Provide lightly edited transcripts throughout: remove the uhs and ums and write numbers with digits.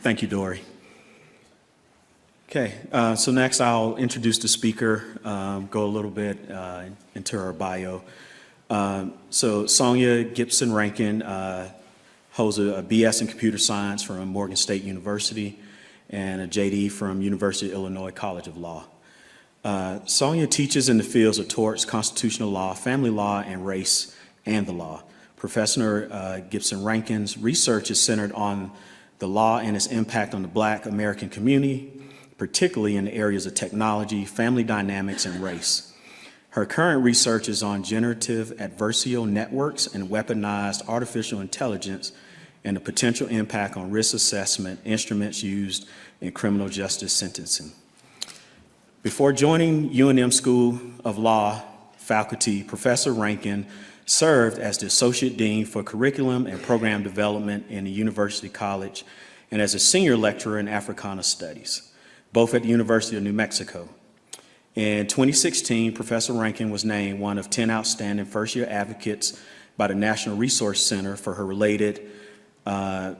Thank you, Dory. Okay, so next I'll introduce the speaker, go a little bit into her bio. So Sonia Gipson Rankin holds a BS in computer science from Morgan State University and a JD from University of Illinois College of Law. Sonia teaches in the fields of torts, constitutional law, family law, and race and the law. Professor Gipson Rankin's research is centered on the law and its impact on the Black American community, particularly in the areas of technology, family dynamics, and race. Her current research is on generative adversarial networks and weaponized artificial intelligence and the potential impact on risk assessment instruments used in criminal justice sentencing. Before joining UNM School of Law faculty, Professor Rankin served as the Associate Dean for Curriculum and Program Development in the University College and as a Senior Lecturer in Africana Studies, both at the University of New Mexico. In 2016, Professor Rankin was named one of 10 outstanding first-year advocates by the National Resource Center for her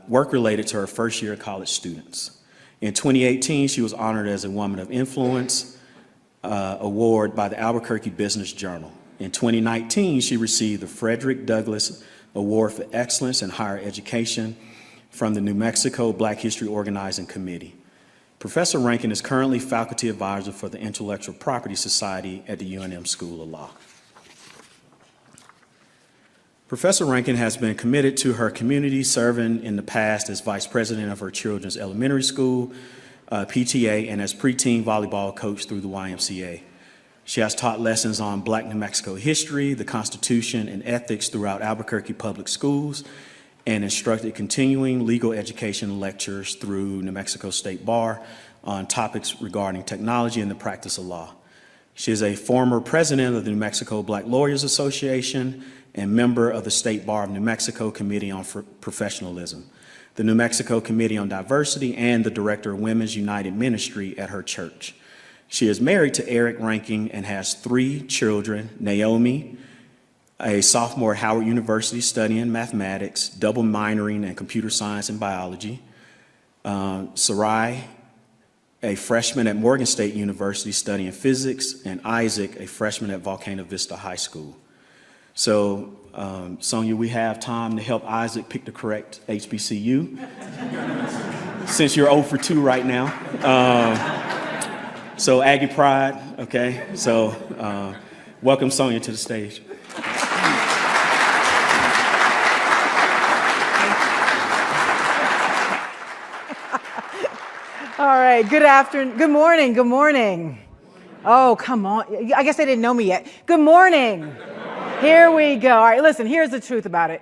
work related to her first-year college students. In 2018, she was honored as a Woman of Influence award by the Albuquerque Business Journal. In 2019, she received the Frederick Douglass Award for Excellence in Higher Education from the New Mexico Black History Organizing Committee. Professor Rankin is currently faculty advisor for the Intellectual Property Society at the UNM School of Law. Professor Rankin has been committed to her community, serving in the past as vice president of her children's elementary school, PTA, and as preteen volleyball coach through the YMCA. She has taught lessons on Black New Mexico history, the Constitution, and ethics throughout Albuquerque public schools, and instructed continuing legal education lectures through New Mexico State Bar on topics regarding technology and the practice of law. She is a former president of the New Mexico Black Lawyers Association and member of the State Bar of New Mexico Committee on Professionalism, the New Mexico Committee on Diversity, and the director of Women's United Ministry at her church. She is married to Eric Rankin and has 3 children: Naomi, a sophomore at Howard University studying mathematics, double minoring in computer science and biology; Sarai, a freshman at Morgan State University studying physics; and Isaac, a freshman at Volcano Vista High School. So, Sonia, we have time to help Isaac pick the correct HBCU, since you're 0 for 2 right now. So Aggie Pride, okay? So welcome Sonia to the stage. All right, good afternoon, good morning. Oh, come on, I guess they didn't know me yet. Good morning. Here we go. All right, listen, here's the truth about it.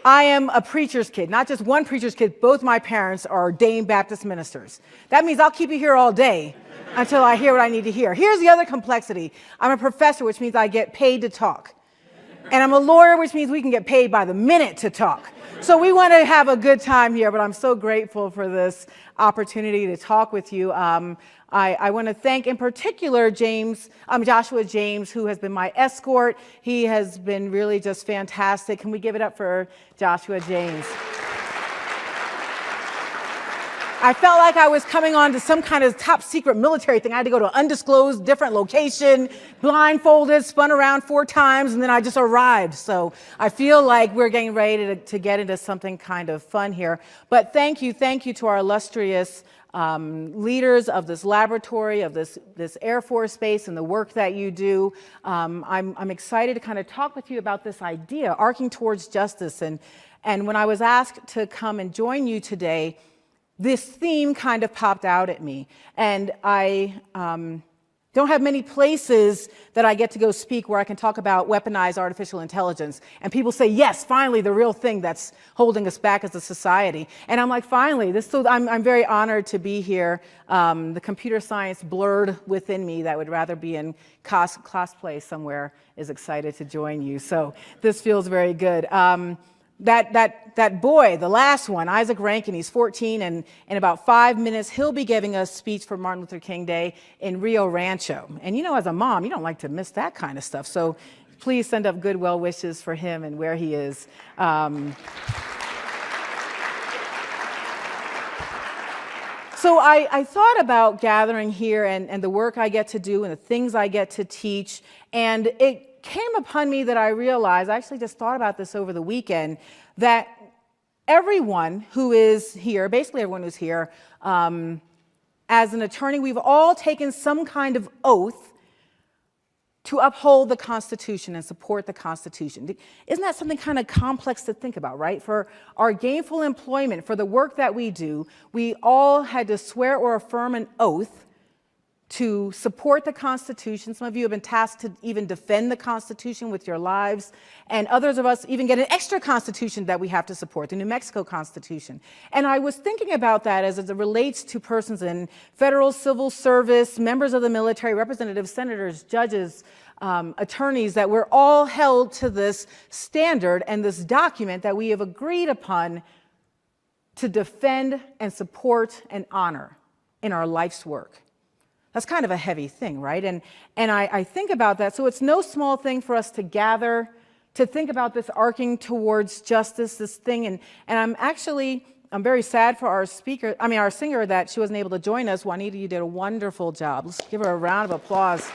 I am a preacher's kid, not just one preacher's kid. Both my parents are ordained Baptist ministers. That means I'll keep you here all day until I hear what I need to hear. Here's the other complexity. I'm a professor, which means I get paid to talk. And I'm a lawyer, which means we can get paid by the minute to talk. So we want to have a good time here, but I'm so grateful for this opportunity to talk with you. I want to thank in particular Joshua James, who has been my escort. He has been really just fantastic. Can we give it up for Joshua James? I felt like I was coming on to some kind of top secret military thing. I had to go to an undisclosed different location, blindfolded, spun around 4 times, and then I just arrived. So I feel like we're getting ready to get into something kind of fun here. But thank you to our illustrious leaders of this laboratory, of this Air Force base, and the work that you do. I'm excited to kind of talk with you about this idea, arcing towards justice. And when I was asked to come and join you today, this theme kind of popped out at me. And I don't have many places that I get to go speak where I can talk about weaponized artificial intelligence. And people say, yes, finally, the real thing that's holding us back as a society. And I'm like, finally, I'm very honored to be here. The computer science blurred within me that would rather be in cosplay somewhere is excited to join you. So this feels very good. That boy, the last one, Isaac Rankin, he's 14, and in about 5 minutes, he'll be giving a speech for Martin Luther King Day in Rio Rancho. And you know, as a mom, you don't like to miss that kind of stuff. So please send up good well wishes for him and where he is. So I thought about gathering here and the work I get to do and the things I get to teach, and it came upon me that I realized, I actually just thought about this over the weekend, that everyone who is here, basically everyone who's here, as an attorney, we've all taken some kind of oath to uphold the Constitution and support the Constitution. Isn't that something kind of complex to think about, right? For our gainful employment, for the work that we do, we all had to swear or affirm an oath to support the Constitution. Some of you have been tasked to even defend the Constitution with your lives, and others of us even get an extra Constitution that we have to support, the New Mexico Constitution. And I was thinking about that as it relates to persons in federal civil service, members of the military, representatives, senators, judges, attorneys, that we're all held to this standard and this document that we have agreed upon to defend and support and honor in our life's work. That's kind of a heavy thing, right? And I think about that. So it's no small thing for us to gather, to think about this arcing towards justice, this thing. And I'm very sad for our singer, that she wasn't able to join us. Juanita, you did a wonderful job. Let's give her a round of applause.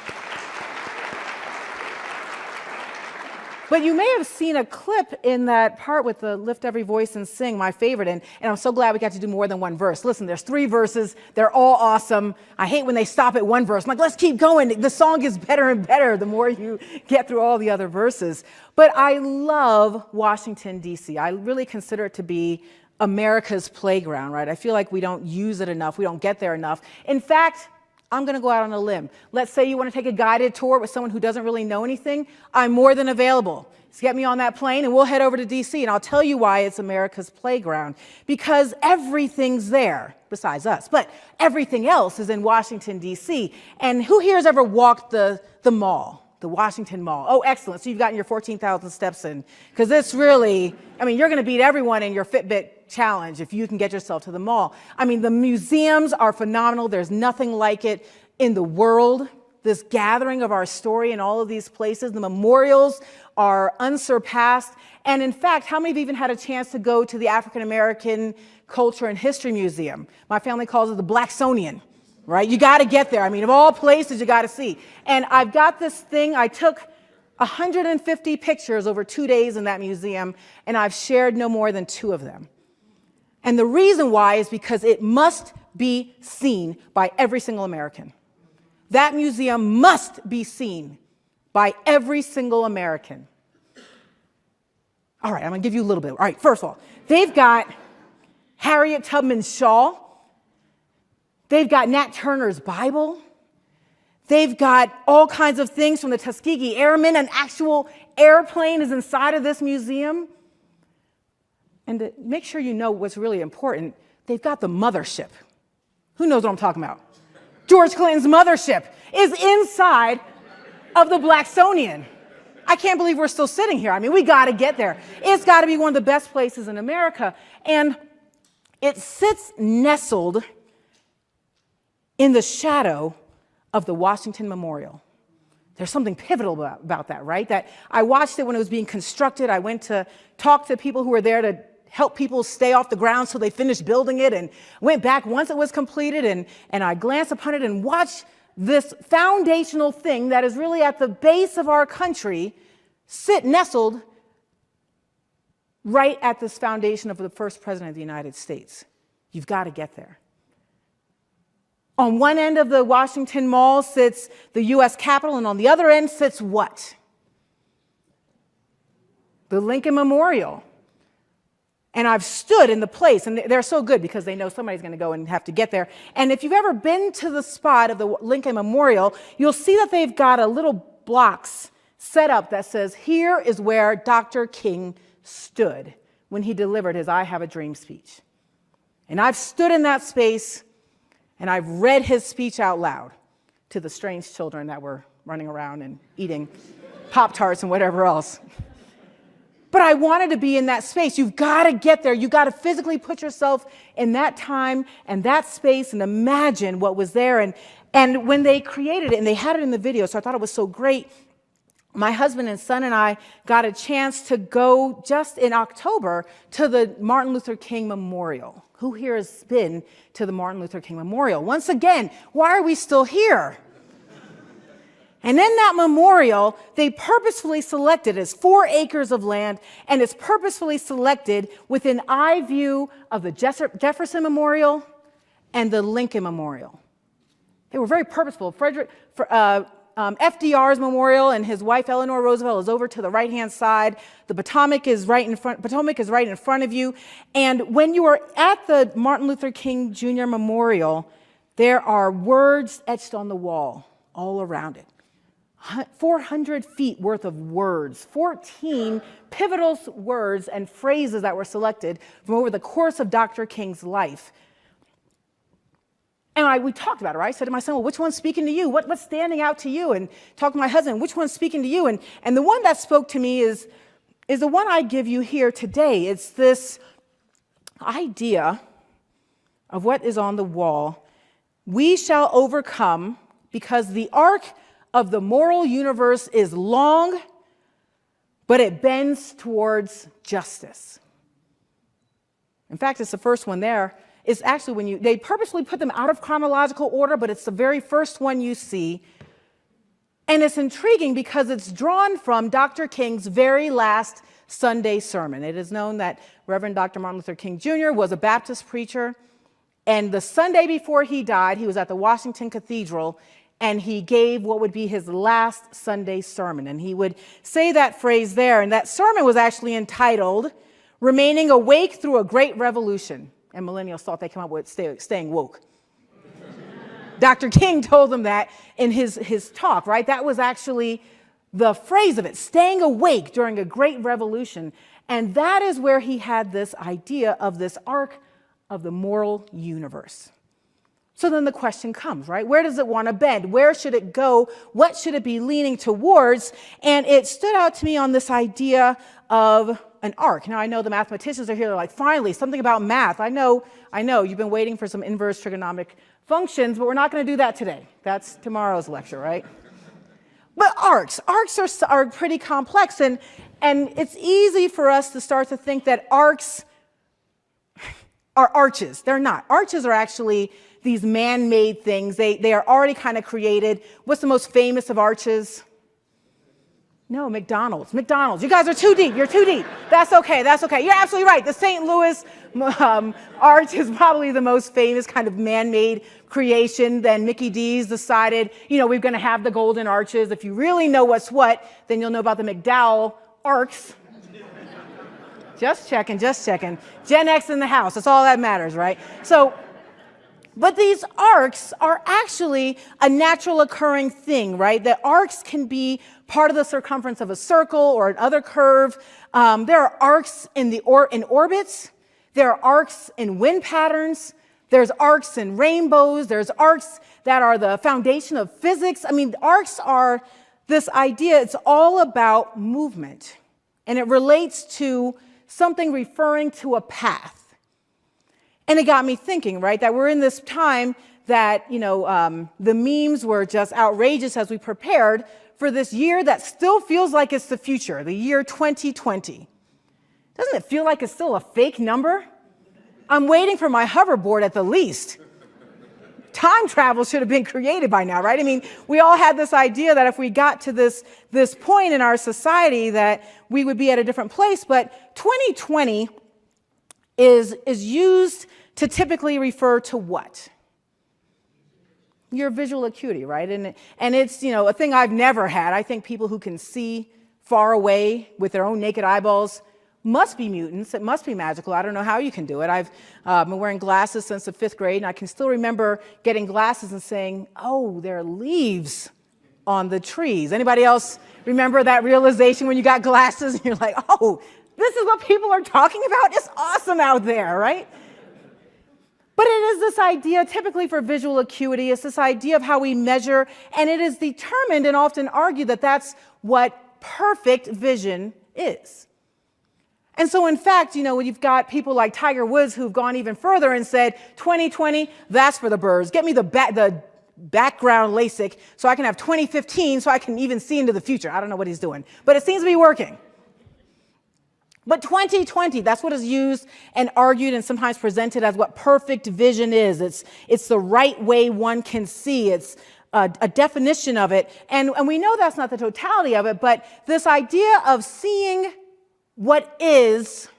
But you may have seen a clip in that part with the lift every voice and sing, my favorite, and I'm so glad we got to do more than one verse. Listen, there's 3 verses. They're all awesome. I hate when they stop at one verse. I'm like, let's keep going. The song gets better and better the more you get through all the other verses. But I love Washington, D.C. I really consider it to be America's playground, right? I feel like we don't use it enough. We don't get there enough. In fact, I'm going to go out on a limb. Let's say you want to take a guided tour with someone who doesn't really know anything. I'm more than available. Just get me on that plane and we'll head over to D.C. and I'll tell you why it's America's playground. Because everything's there, besides us, but everything else is in Washington, D.C. And who here has ever walked the mall, the Washington Mall? Oh, excellent. So you've gotten your 14,000 steps in. Because it's really, you're going to beat everyone in your Fitbit challenge if you can get yourself to the mall. The museums are phenomenal. There's nothing like it in the world. This gathering of our story in all of these places. The memorials are unsurpassed. And in fact, how many have even had a chance to go to the African American Culture and History Museum? My family calls it the Blacksonian, right? You got to get there. Of all places, you got to see. And I've got this thing. I took 150 pictures over 2 days in that museum, and I've shared no more than 2 of them. And the reason why is because it must be seen by every single American. That museum must be seen by every single American. All right, I'm going to give you a little bit. All right, first of all, they've got Harriet Tubman's shawl. They've got Nat Turner's Bible. They've got all kinds of things from the Tuskegee Airmen. An actual airplane is inside of this museum. And to make sure you know what's really important, they've got the mothership. Who knows what I'm talking about? George Clinton's mothership is inside of the Blacksonian. I can't believe we're still sitting here. We got to get there. It's got to be one of the best places in America. And it sits nestled in the shadow of the Washington Memorial. There's something pivotal about that, right? That I watched it when it was being constructed. I went to talk to people who were there to help people stay off the ground so they finished building it, and went back once it was completed, and I glanced upon it and watched this foundational thing that is really at the base of our country sit nestled right at this foundation of the first president of the United States. You've got to get there. On one end of the Washington Mall sits the U.S. Capitol, and on the other end sits what? The Lincoln Memorial. And I've stood in the place, and they're so good because they know somebody's going to go and have to get there. And if you've ever been to the spot of the Lincoln Memorial, you'll see that they've got a little blocks set up that says, here is where Dr. King stood when he delivered his I Have a Dream speech. And I've stood in that space, and I've read his speech out loud to the strange children that were running around and eating Pop-Tarts and whatever else. But I wanted to be in that space. You've got to get there. You've got to physically put yourself in that time and that space and imagine what was there. And when they created it, and they had it in the video, so I thought it was so great, my husband and son and I got a chance to go just in October to the Martin Luther King Memorial. Who here has been to the Martin Luther King Memorial? Once again, why are we still here? And in that memorial, they purposefully selected as 4 acres of land, and it's purposefully selected within eye view of the Jefferson Memorial and the Lincoln Memorial. They were very purposeful. FDR's memorial and his wife Eleanor Roosevelt is over to the right-hand side. The Potomac is right in front of you. And when you are at the Martin Luther King Jr. Memorial, there are words etched on the wall all around it. 400 feet worth of words, 14 pivotal words and phrases that were selected from over the course of Dr. King's life. And we talked about it, right? I said to my son, well, which one's speaking to you? What's standing out to you? And talked to my husband, which one's speaking to you? And the one that spoke to me is the one I give you here today. It's this idea of what is on the wall. We shall overcome because the arc of the moral universe is long, but it bends towards justice. In fact, it's the first one there. It's actually they purposely put them out of chronological order, but it's the very first one you see. And it's intriguing because it's drawn from Dr. King's very last Sunday sermon. It is known that Reverend Dr. Martin Luther King Jr. was a Baptist preacher. And the Sunday before he died, he was at the Washington Cathedral, and he gave what would be his last Sunday sermon. And he would say that phrase there. And that sermon was actually entitled, Remaining Awake Through a Great Revolution. And millennials thought they came up with staying woke. Dr. King told them that in his talk, right? That was actually the phrase of it, staying awake during a great revolution. And that is where he had this idea of this arc of the moral universe. So then the question comes, right? Where does it want to bend? Where should it go? What should it be leaning towards? And it stood out to me on this idea of an arc. Now, I know the mathematicians are here. They're like, finally, something about math. I know, you've been waiting for some inverse trigonometric functions, but we're not going to do that today. That's tomorrow's lecture, right? But arcs are pretty complex, and it's easy for us to start to think that arcs are arches. They're not. Arches are actually these man-made things. They are already kind of created. What's the most famous of arches? No, McDonald's. You guys are too deep. You're too deep. That's okay. You're absolutely right. The St. Louis arch is probably the most famous kind of man-made creation. Then Mickey D's decided, we're going to have the golden arches. If you really know what's what, then you'll know about the McDowell arcs. Just checking. Gen X in the house. That's all that matters, right? But these arcs are actually a natural occurring thing, right? The arcs can be part of the circumference of a circle or another curve. There are arcs in orbits. There are arcs in wind patterns. There's arcs in rainbows. There's arcs that are the foundation of physics. I mean, arcs are this idea. It's all about movement. And it relates to something referring to a path. And it got me thinking, right, that we're in this time that, the memes were just outrageous as we prepared for this year that still feels like it's the future, the year 2020. Doesn't it feel like it's still a fake number? I'm waiting for my hoverboard at the least. Time travel should have been created by now, right? I mean, we all had this idea that if we got to this point in our society that we would be at a different place, but 2020 is used to typically refer to what? Your visual acuity, right? And it's, a thing I've never had. I think people who can see far away with their own naked eyeballs must be mutants. It must be magical. I don't know how you can do it. I've been wearing glasses since the 5th grade, and I can still remember getting glasses and saying, oh, there are leaves on the trees. Anybody else remember that realization when you got glasses and you're like, oh, this is what people are talking about? It's awesome out there, right? But it is this idea, typically for visual acuity, it's this idea of how we measure, and it is determined and often argued that that's what perfect vision is. And so, in fact, when you've got people like Tiger Woods who've gone even further and said, 2020, that's for the birds. Get me the background LASIK so I can have 2015 so I can even see into the future. I don't know what he's doing, but it seems to be working. But 2020, that's what is used and argued and sometimes presented as what perfect vision is. It's the right way one can see. It's a definition of it. And we know that's not the totality of it, but this idea of seeing what is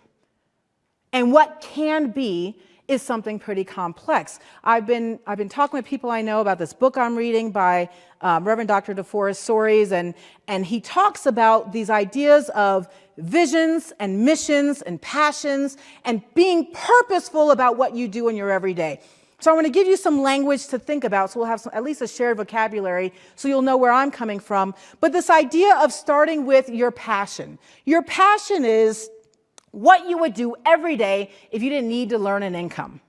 and what can be is something pretty complex. I've been talking with people I know about this book I'm reading by Reverend Dr. DeForest Soaries, and he talks about these ideas of visions and missions and passions and being purposeful about what you do in your everyday. So I want to give you some language to think about, so we'll have at least a shared vocabulary so you'll know where I'm coming from. But this idea of starting with your passion. Your passion is what you would do every day if you didn't need to learn an income.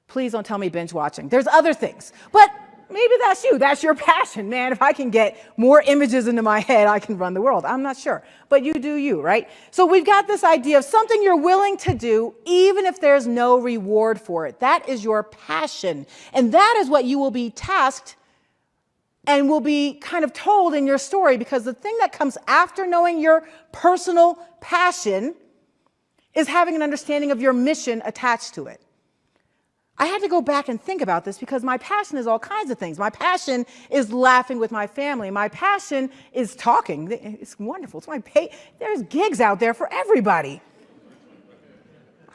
Please don't tell me binge watching. There's other things. But maybe that's you. That's your passion, man. If I can get more images into my head, I can run the world. I'm not sure. But you do you, right? So we've got this idea of something you're willing to do even if there's no reward for it. That is your passion. And that is what you will be tasked and will be kind of told in your story, because the thing that comes after knowing your personal passion is having an understanding of your mission attached to it. I had to go back and think about this because my passion is all kinds of things. My passion is laughing with my family. My passion is talking. It's wonderful. It's my There's gigs out there for everybody.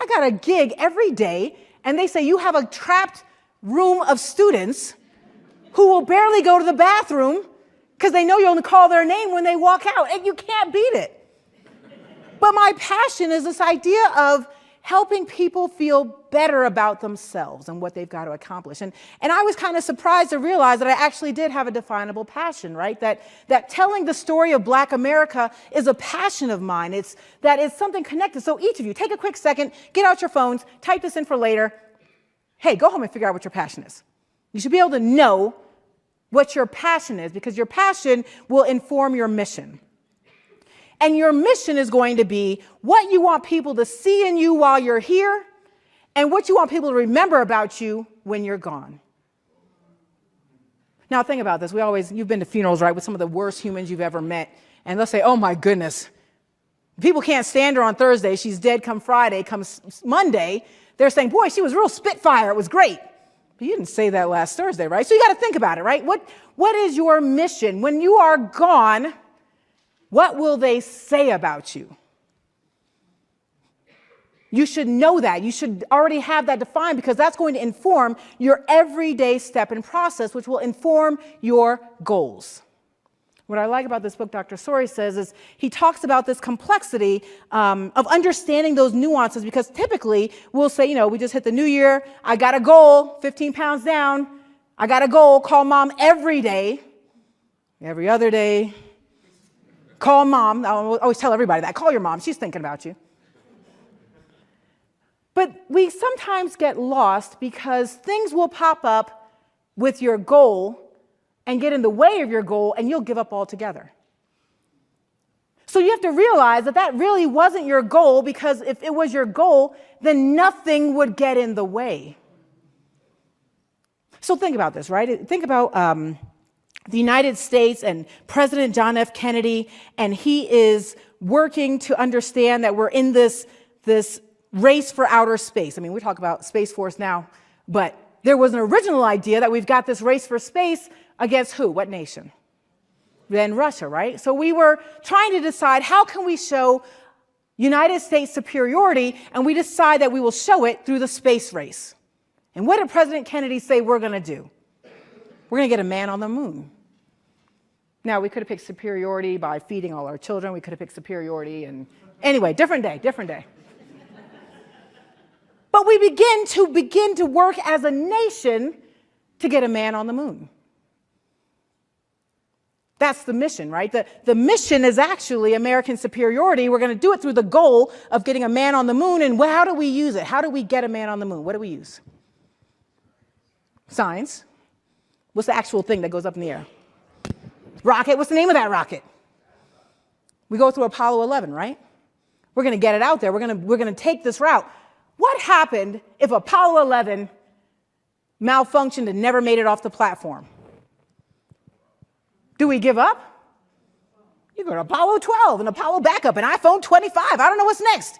I got a gig every day, and they say you have a trapped room of students who will barely go to the bathroom because they know you'll only call their name when they walk out, and you can't beat it. But my passion is this idea of helping people feel better about themselves and what they've got to accomplish. And I was kind of surprised to realize that I actually did have a definable passion, right? That telling the story of Black America is a passion of mine. It's something connected. So each of you, take a quick second, get out your phones, type this in for later. Hey, go home and figure out what your passion is. You should be able to know what your passion is, because your passion will inform your mission. And your mission is going to be what you want people to see in you while you're here and what you want people to remember about you when you're gone. Now think about this. You've been to funerals, right, with some of the worst humans you've ever met. And let's say, oh my goodness, people can't stand her on Thursday. She's dead come Friday, comes Monday. They're saying, boy, she was real spitfire. It was great. But you didn't say that last Thursday, right? So you got to think about it, right? What is your mission? When you are gone, what will they say about you? You should know that. You should already have that defined, because that's going to inform your everyday step and process, which will inform your goals. What I like about this book, Dr. Soaries says, is he talks about this complexity of understanding those nuances, because typically we'll say, we just hit the new year. I got a goal, 15 pounds down. I got a goal, call mom every day, every other day. Call mom. I always tell everybody that. Call your mom. She's thinking about you. But we sometimes get lost because things will pop up with your goal and get in the way of your goal, and you'll give up altogether. So you have to realize that really wasn't your goal, because if it was your goal, then nothing would get in the way. So think about this, right? Think about the United States and President John F. Kennedy, and he is working to understand that we're in this race for outer space. I mean, we talk about Space Force now, but there was an original idea that we've got this race for space against who? What nation? Then Russia, right? So we were trying to decide, how can we show United States superiority, and we decide that we will show it through the space race. And what did President Kennedy say we're going to do? We're going to get a man on the moon. Now, we could have picked superiority by feeding all our children. We could have picked superiority, and anyway, different day. But we begin to work as a nation to get a man on the moon. That's the mission, right? The mission is actually American superiority. We're going to do it through the goal of getting a man on the moon. And how do we use it? How do we get a man on the moon? What do we use? Science. What's the actual thing that goes up in the air? Rocket. What's the name of that rocket? We go through Apollo 11, right? We're going to get it out there. We're going to take this route. What happened if Apollo 11 malfunctioned and never made it off the platform? Do we give up? You go to Apollo 12, an Apollo backup, an iPhone 25. I don't know what's next.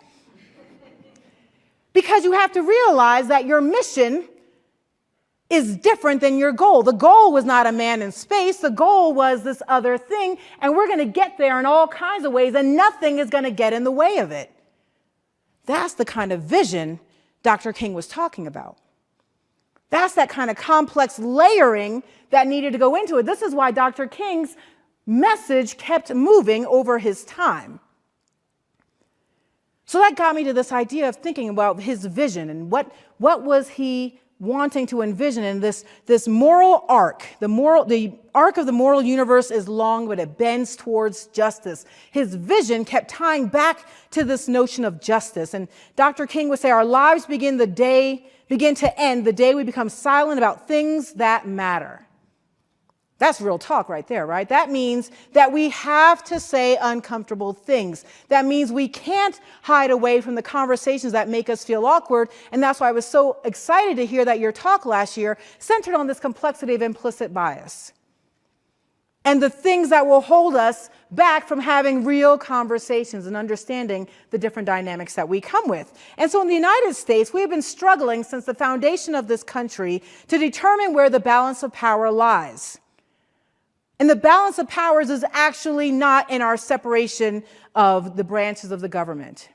Because you have to realize that your mission is different than your goal. The goal was not a man in space. The goal was this other thing, and we're going to get there in all kinds of ways, and nothing is going to get in the way of it. That's the kind of vision Dr. King was talking about. That's that kind of complex layering that needed to go into it. This is why Dr. King's message kept moving over his time. So that got me to this idea of thinking about his vision and what was he wanting to envision in this moral arc. The arc of the moral universe is long, but it bends towards justice. His vision kept tying back to this notion of justice. And Dr. King would say, our lives begin to end the day we become silent about things that matter. That's real talk right there, right? That means that we have to say uncomfortable things. That means we can't hide away from the conversations that make us feel awkward. And that's why I was so excited to hear that your talk last year centered on this complexity of implicit bias and the things that will hold us back from having real conversations and understanding the different dynamics that we come with. And so in the United States, we have been struggling since the foundation of this country to determine where the balance of power lies. And the balance of powers is actually not in our separation of the branches of the government,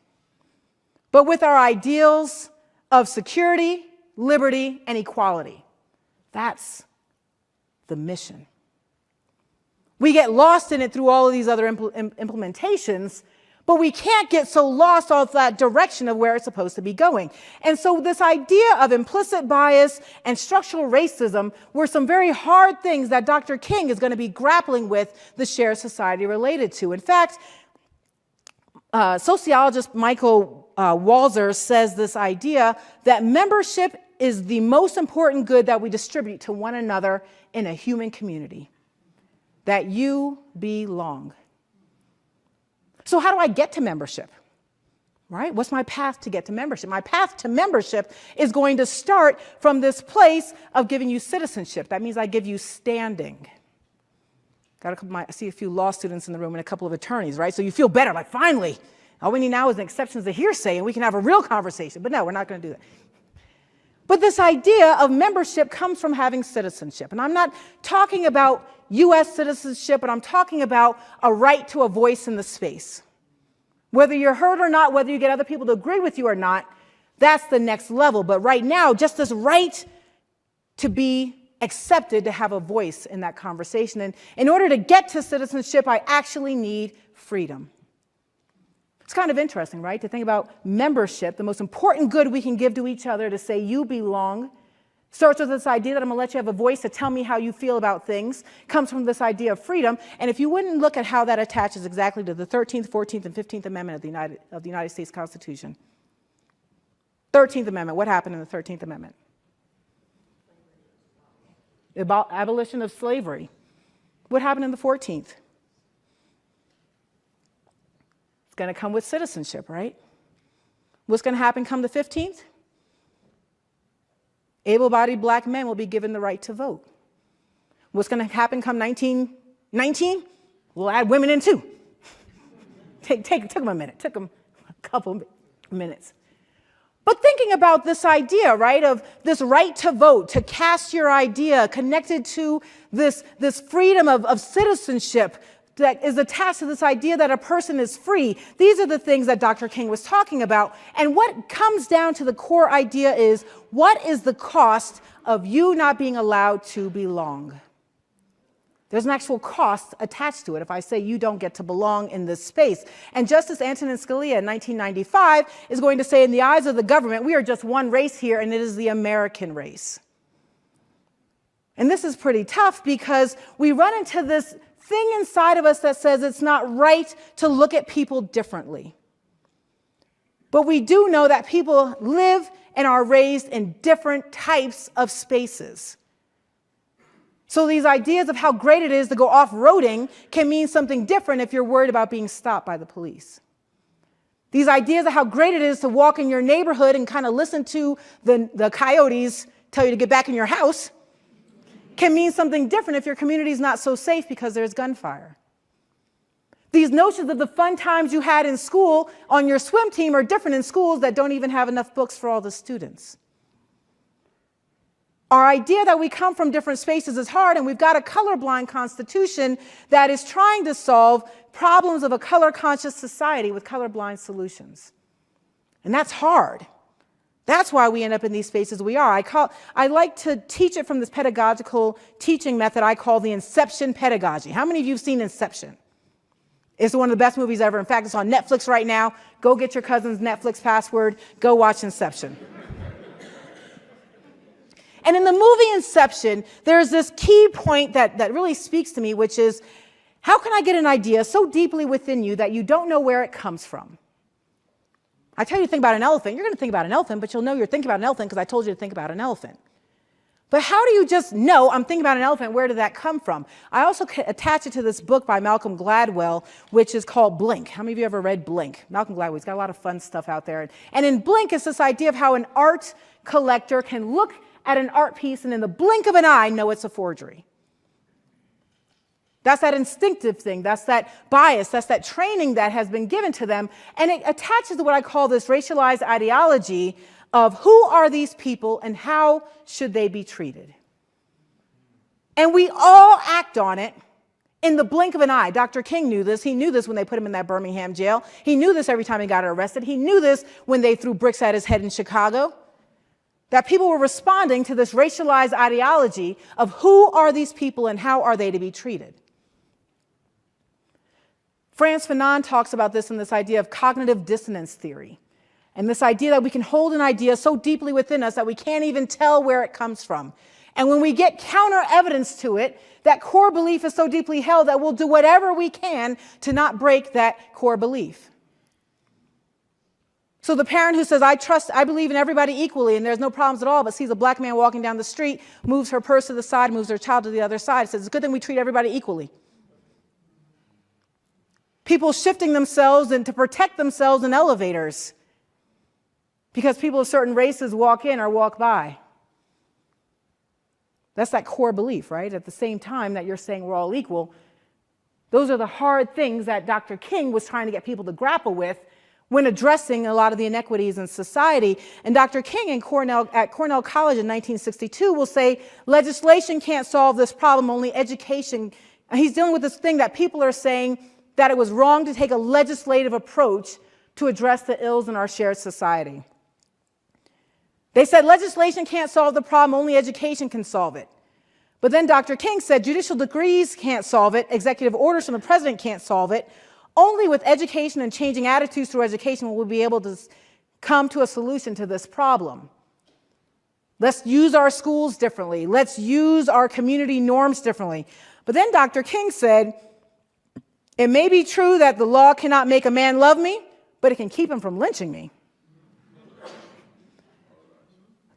but with our ideals of security, liberty, and equality. That's the mission. We get lost in it through all of these other implementations, but we can't get so lost off that direction of where it's supposed to be going. And so this idea of implicit bias and structural racism were some very hard things that Dr. King is going to be grappling with the shared society related to. In fact, sociologist Michael Walzer says this idea that membership is the most important good that we distribute to one another in a human community, that you belong. So how do I get to membership? Right? What's my path to get to membership? My path to membership is going to start from this place of giving you citizenship. That means I give you standing. I see a few law students in the room and a couple of attorneys, right? So you feel better, like finally, all we need now is an exception to hearsay and we can have a real conversation. But no, we're not going to do that. But this idea of membership comes from having citizenship. And I'm not talking about U.S. citizenship, but I'm talking about a right to a voice in the space. Whether you're heard or not, whether you get other people to agree with you or not, that's the next level. But right now, just this right to be accepted, to have a voice in that conversation. And in order to get to citizenship, I actually need freedom. It's kind of interesting, right, to think about membership, the most important good we can give to each other, to say you belong, starts with this idea that I'm going to let you have a voice to tell me how you feel about things, comes from this idea of freedom. And if you wouldn't look at how that attaches exactly to the 13th, 14th, and 15th Amendment of the United States Constitution. 13th Amendment, what happened in the 13th Amendment? About abolition of slavery. What happened in the 14th? It's going to come with citizenship, right? What's going to happen come the 15th? Able-bodied black men will be given the right to vote. What's going to happen come 1919? We'll add women in too. Took them a minute. Took them a couple minutes. But thinking about this idea, right, of this right to vote, to cast your idea, connected to this freedom of citizenship that is attached to this idea that a person is free. These are the things that Dr. King was talking about. And what comes down to the core idea is, what is the cost of you not being allowed to belong? There's an actual cost attached to it if I say you don't get to belong in this space. And Justice Antonin Scalia in 1995 is going to say, in the eyes of the government, we are just one race here, and it is the American race. And this is pretty tough because we run into this thing inside of us that says it's not right to look at people differently. But we do know that people live and are raised in different types of spaces. So these ideas of how great it is to go off-roading can mean something different if you're worried about being stopped by the police. These ideas of how great it is to walk in your neighborhood and kind of listen to the coyotes tell you to get back in your house can mean something different if your community is not so safe because there's gunfire. These notions of the fun times you had in school on your swim team are different in schools that don't even have enough books for all the students. Our idea that we come from different spaces is hard, and we've got a colorblind constitution that is trying to solve problems of a color-conscious society with colorblind solutions. And that's hard. That's why we end up in these spaces we are. I like to teach it from this pedagogical teaching method I call the Inception pedagogy. How many of you have seen Inception? It's one of the best movies ever. In fact, it's on Netflix right now. Go get your cousin's Netflix password. Go watch Inception. And in the movie Inception, there's this key point that really speaks to me, which is, how can I get an idea so deeply within you that you don't know where it comes from? I tell you to think about an elephant. You're going to think about an elephant, but you'll know you're thinking about an elephant because I told you to think about an elephant. But how do you just know I'm thinking about an elephant? Where did that come from? I also attach it to this book by Malcolm Gladwell, which is called Blink. How many of you ever read Blink? Malcolm Gladwell, he's got a lot of fun stuff out there. And in Blink, it's this idea of how an art collector can look at an art piece and in the blink of an eye know it's a forgery. That's that instinctive thing. That's that bias. That's that training that has been given to them. And it attaches to what I call this racialized ideology of who are these people and how should they be treated. And we all act on it in the blink of an eye. Dr. King knew this. He knew this when they put him in that Birmingham jail. He knew this every time he got arrested. He knew this when they threw bricks at his head in Chicago. That people were responding to this racialized ideology of who are these people and how are they to be treated. Frantz Fanon talks about this in this idea of cognitive dissonance theory, and this idea that we can hold an idea so deeply within us that we can't even tell where it comes from. And when we get counter evidence to it, that core belief is so deeply held that we'll do whatever we can to not break that core belief. So the parent who says, I believe in everybody equally and there's no problems at all, but sees a black man walking down the street, moves her purse to the side, moves her child to the other side, says, it's a good thing we treat everybody equally. People shifting themselves and to protect themselves in elevators because people of certain races walk in or walk by. That's that core belief, right? At the same time that you're saying we're all equal, those are the hard things that Dr. King was trying to get people to grapple with when addressing a lot of the inequities in society. And Dr. King at Cornell College in 1962 will say, legislation can't solve this problem, only education. And he's dealing with this thing that people are saying that it was wrong to take a legislative approach to address the ills in our shared society. They said legislation can't solve the problem, only education can solve it. But then Dr. King said judicial decrees can't solve it, executive orders from the president can't solve it. Only with education and changing attitudes through education will we be able to come to a solution to this problem. Let's use our schools differently. Let's use our community norms differently. But then Dr. King said, it may be true that the law cannot make a man love me, but it can keep him from lynching me.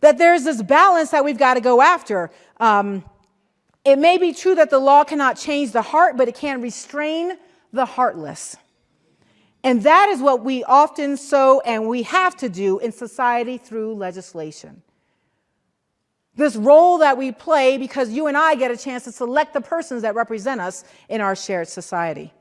That there's this balance that we've got to go after. It may be true that the law cannot change the heart, but it can restrain the heartless. And that is what we often so and we have to do in society through legislation. This role that we play because you and I get a chance to select the persons that represent us in our shared society.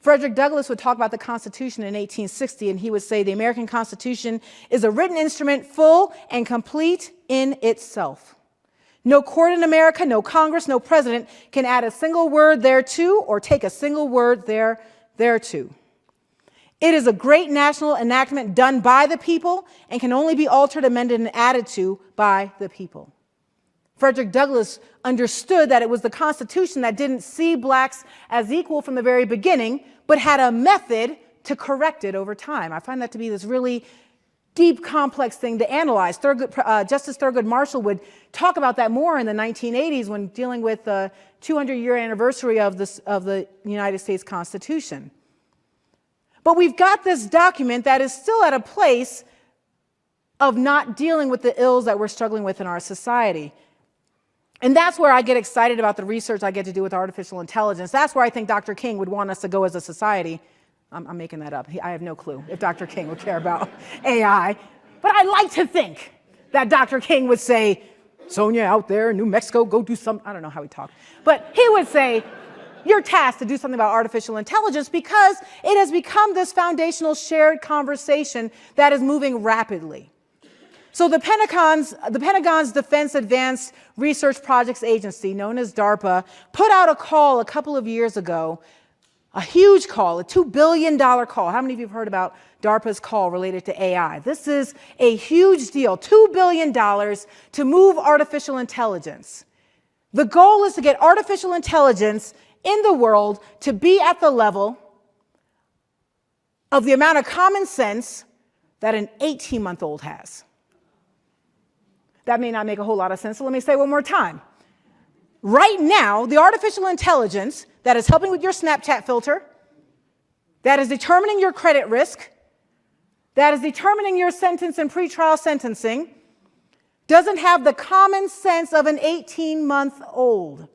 Frederick Douglass would talk about the Constitution in 1860, and he would say the American Constitution is a written instrument full and complete in itself. No court in America, no Congress, no president can add a single word thereto or take a single word thereto. It is a great national enactment done by the people and can only be altered, amended, and added to by the people. Frederick Douglass understood that it was the Constitution that didn't see blacks as equal from the very beginning, but had a method to correct it over time. I find that to be this really deep, complex thing to analyze. Justice Thurgood Marshall would talk about that more in the 1980s when dealing with the 200-year anniversary of the United States Constitution. But we've got this document that is still at a place of not dealing with the ills that we're struggling with in our society. And that's where I get excited about the research I get to do with artificial intelligence. That's where I think Dr. King would want us to go as a society. I'm making that up. I have no clue if Dr. King would care about AI. But I like to think that Dr. King would say, Sonia out there in New Mexico, go do something. I don't know how he talked. But he would say, you're tasked to do something about artificial intelligence because it has become this foundational shared conversation that is moving rapidly. So the Pentagon's Defense Advanced Research Projects Agency, known as DARPA, put out a call a couple of years ago, a huge call, a $2 billion call. How many of you have heard about DARPA's call related to AI? This is a huge deal, $2 billion to move artificial intelligence. The goal is to get artificial intelligence in the world to be at the level of the amount of common sense that an 18-month-old has. That may not make a whole lot of sense, so let me say it one more time. Right now, the artificial intelligence that is helping with your Snapchat filter, that is determining your credit risk, that is determining your sentence and pretrial sentencing, doesn't have the common sense of an 18-month-old.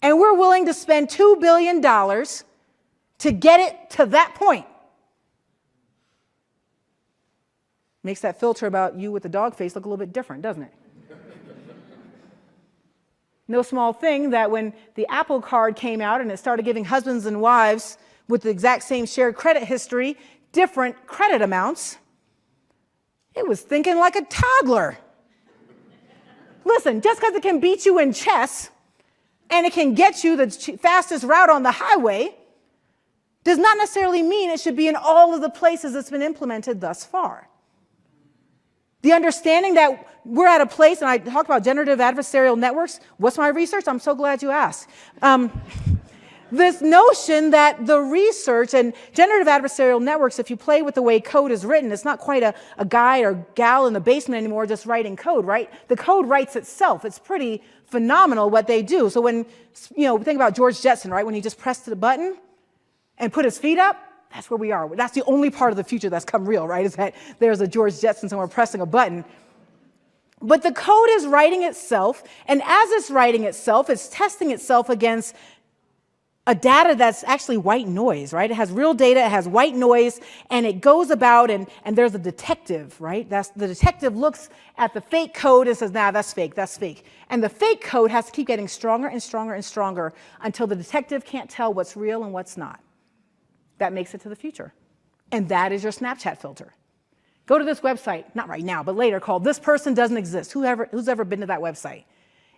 And we're willing to spend $2 billion to get it to that point. Makes that filter about you with the dog face look a little bit different, doesn't it? No small thing that when the Apple Card came out and it started giving husbands and wives with the exact same shared credit history different credit amounts, it was thinking like a toddler. Listen, just because it can beat you in chess and it can get you the fastest route on the highway does not necessarily mean it should be in all of the places it's been implemented thus far. The understanding that we're at a place, and I talked about generative adversarial networks. What's my research? I'm so glad you asked. This notion that the research and generative adversarial networks, if you play with the way code is written, it's not quite a guy or gal in the basement anymore just writing code, right? The code writes itself. It's pretty phenomenal what they do. So when, think about George Jetson, right? When he just pressed the button and put his feet up, that's where we are. That's the only part of the future that's come real, right? Is that there's a George Jetson somewhere pressing a button. But the code is writing itself, and as it's writing itself, it's testing itself against a data that's actually white noise, right? It has real data, it has white noise, and it goes about, and there's a detective, right? The detective looks at the fake code and says, nah, that's fake, that's fake. And the fake code has to keep getting stronger and stronger and stronger until the detective can't tell what's real and what's not. That makes it to the future. And that is your Snapchat filter. Go to this website, not right now, but later, called This Person Doesn't Exist. Who's ever been to that website?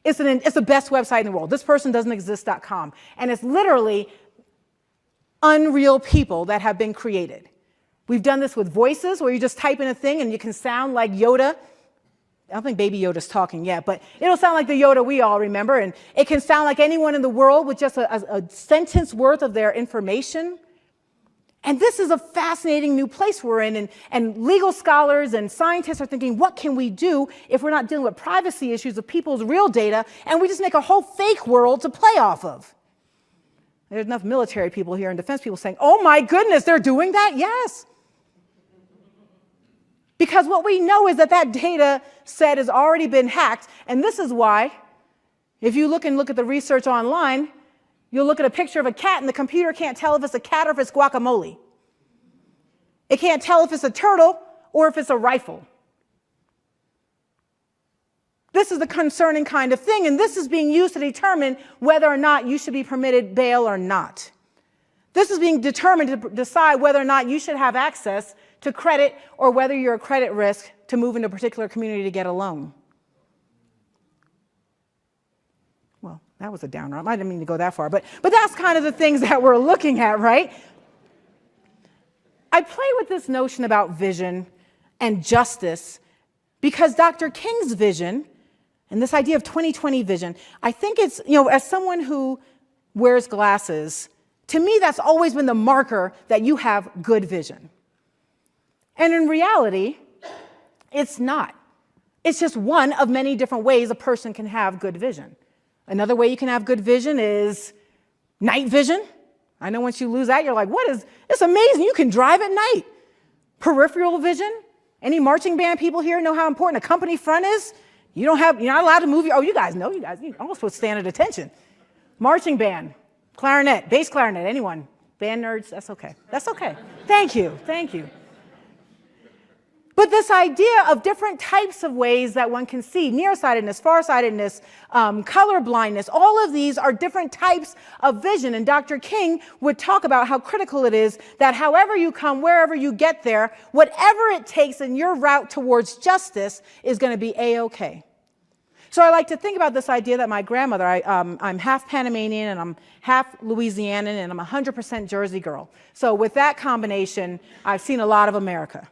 It's the best website in the world, thispersondoesn'texist.com. And it's literally unreal people that have been created. We've done this with voices, where you just type in a thing and you can sound like Yoda. I don't think Baby Yoda's talking yet, but it'll sound like the Yoda we all remember. And it can sound like anyone in the world with just a sentence worth of their information. And this is a fascinating new place we're in, and legal scholars and scientists are thinking, what can we do if we're not dealing with privacy issues of people's real data, and we just make a whole fake world to play off of? There's enough military people here and defense people saying, oh my goodness, they're doing that? Yes. Because what we know is that data set has already been hacked, and this is why, if you look at the research online, you'll look at a picture of a cat and the computer can't tell if it's a cat or if it's guacamole. It can't tell if it's a turtle or if it's a rifle. This is the concerning kind of thing, and this is being used to determine whether or not you should be permitted bail or not. This is being determined to decide whether or not you should have access to credit or whether you're a credit risk to move into a particular community to get a loan. Well, that was a downer. I didn't mean to go that far, but that's kind of the things that we're looking at, right? I play with this notion about vision and justice because Dr. King's vision and this idea of 2020 vision, I think it's, as someone who wears glasses, to me that's always been the marker that you have good vision. And in reality, it's not. It's just one of many different ways a person can have good vision. Another way you can have good vision is night vision. I know once you lose that, you're like, it's amazing, you can drive at night. Peripheral vision. Any marching band people here know how important a company front is? You're not allowed to move you guys know, you're almost supposed to stand at attention. Marching band, clarinet, bass clarinet, anyone? Band nerds, that's okay. That's okay. Thank you. But But this idea of different types of ways that one can see, nearsightedness, farsightedness, color blindness, all of these are different types of vision. And Dr. King would talk about how critical it is that however you come, wherever you get there, whatever it takes in your route towards justice is going to be A-okay. So I like to think about this idea that my grandmother, I'm half Panamanian and I'm half Louisianan and I'm 100% Jersey girl. So with that combination, I've seen a lot of America.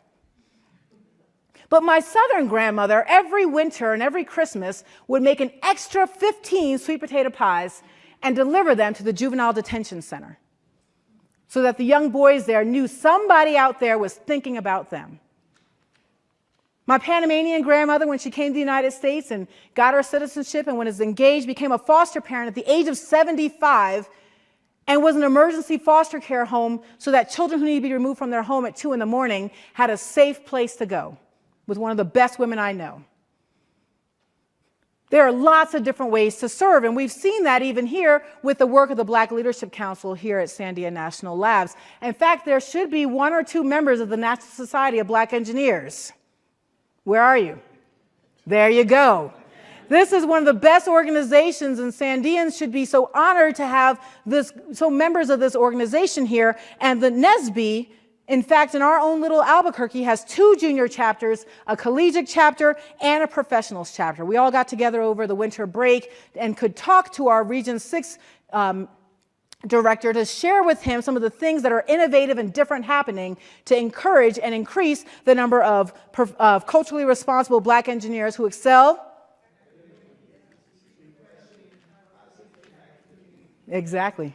But my Southern grandmother, every winter and every Christmas, would make an extra 15 sweet potato pies and deliver them to the juvenile detention center so that the young boys there knew somebody out there was thinking about them. My Panamanian grandmother, when she came to the United States and got her citizenship and when was engaged, became a foster parent at the age of 75 and was an emergency foster care home so that children who needed to be removed from their home at 2 in the morning had a safe place to go. With one of the best women I know. There are lots of different ways to serve, and we've seen that even here with the work of the Black Leadership Council here at Sandia National Labs. In fact, there should be 1 or 2 members of the National Society of Black Engineers. Where are you? There you go. This is one of the best organizations, and Sandians should be so honored to have members of this organization here, and the NSBE, in fact, in our own little Albuquerque, has 2 junior chapters, a collegiate chapter, and a professionals chapter. We all got together over the winter break and could talk to our Region 6 director to share with him some of the things that are innovative and different happening to encourage and increase the number of culturally responsible Black engineers who excel. Exactly.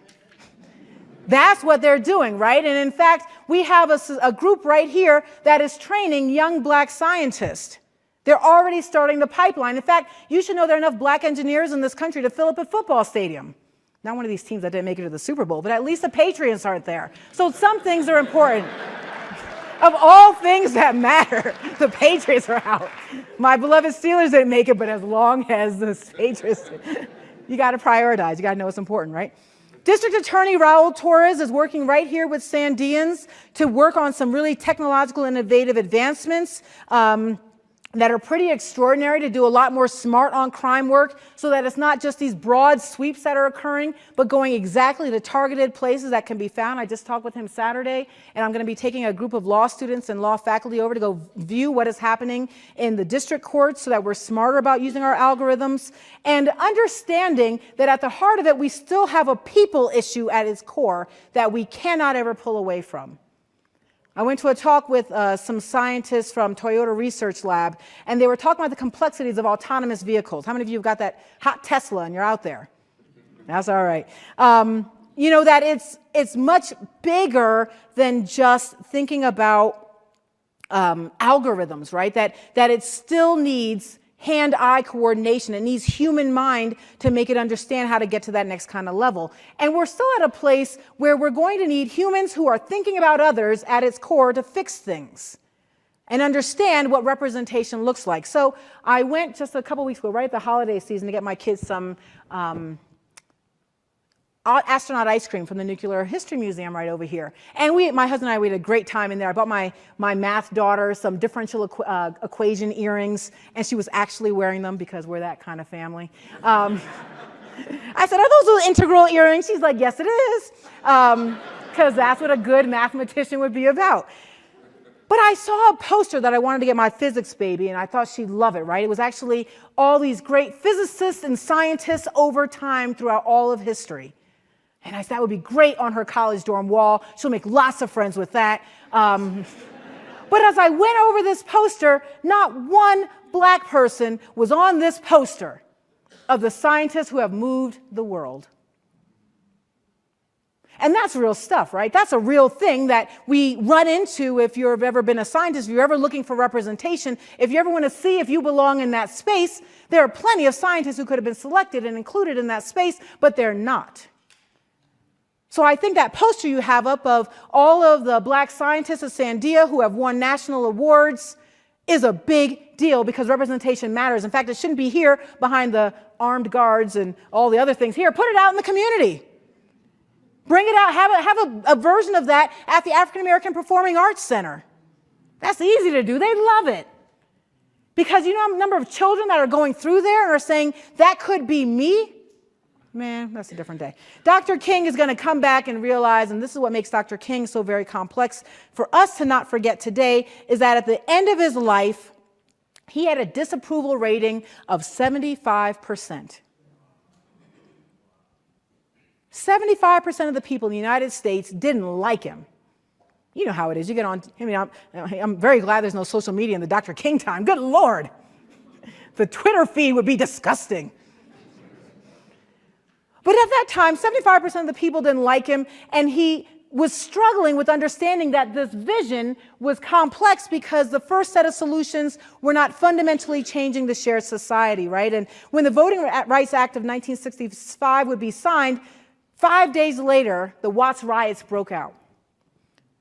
That's what they're doing, right? And in fact, we have a group right here that is training young Black scientists. They're already starting the pipeline. In fact, you should know there are enough Black engineers in this country to fill up a football stadium. Not one of these teams that didn't make it to the Super Bowl, but at least the Patriots aren't there. So some things are important. Of all things that matter, the Patriots are out. My beloved Steelers didn't make it, but as long as the Patriots, you got to prioritize. You got to know what's important, right? District Attorney Raul Torres is working right here with Sandians to work on some really technological innovative advancements that are pretty extraordinary, to do a lot more smart on crime work so that it's not just these broad sweeps that are occurring, but going exactly to targeted places that can be found. I just talked with him Saturday, and I'm going to be taking a group of law students and law faculty over to go view what is happening in the district courts so that we're smarter about using our algorithms and understanding that at the heart of it, we still have a people issue at its core that we cannot ever pull away from. I went to a talk with some scientists from Toyota Research Lab, and they were talking about the complexities of autonomous vehicles. How many of you have got that hot Tesla and you're out there? That's all right. You know that it's much bigger than just thinking about algorithms, right? That it still needs hand-eye coordination. It needs human mind to make it understand how to get to that next kind of level. And we're still at a place where we're going to need humans who are thinking about others at its core to fix things and understand what representation looks like. So I went just a couple weeks ago, right at the holiday season, to get my kids some astronaut ice cream from the Nuclear History Museum right over here. And my husband and I, we had a great time in there. I bought my math daughter some differential equation earrings, and she was actually wearing them because we're that kind of family. I said, "Are those little integral earrings?" She's like, "Yes, it is," because that's what a good mathematician would be about. But I saw a poster that I wanted to get my physics baby, and I thought she'd love it, right? It was actually all these great physicists and scientists over time throughout all of history. And I said, that would be great on her college dorm wall. She'll make lots of friends with that. But as I went over this poster, not one Black person was on this poster of the scientists who have moved the world. And that's real stuff, right? That's a real thing that we run into if you've ever been a scientist, if you're ever looking for representation, if you ever want to see if you belong in that space. There are plenty of scientists who could have been selected and included in that space, but they're not. So I think that poster you have up of all of the Black scientists at Sandia who have won national awards is a big deal because representation matters. In fact, it shouldn't be here behind the armed guards and all the other things. Here, put it out in the community. Bring it out. Have a version of that at the African American Performing Arts Center. That's easy to do. They love it. Because you know a number of children that are going through there and are saying, that could be me? Man, that's a different day. Dr. King is going to come back and realize, and this is what makes Dr. King so very complex for us to not forget today, is that at the end of his life, he had a disapproval rating of 75%. 75% of the people in the United States didn't like him. You know how it is. You get on, I'm very glad there's no social media in the Dr. King time. Good Lord. The Twitter feed would be disgusting. But at that time, 75% of the people didn't like him, and he was struggling with understanding that this vision was complex because the first set of solutions were not fundamentally changing the shared society, right? And when the Voting Rights Act of 1965 would be signed, 5 days later, the Watts riots broke out.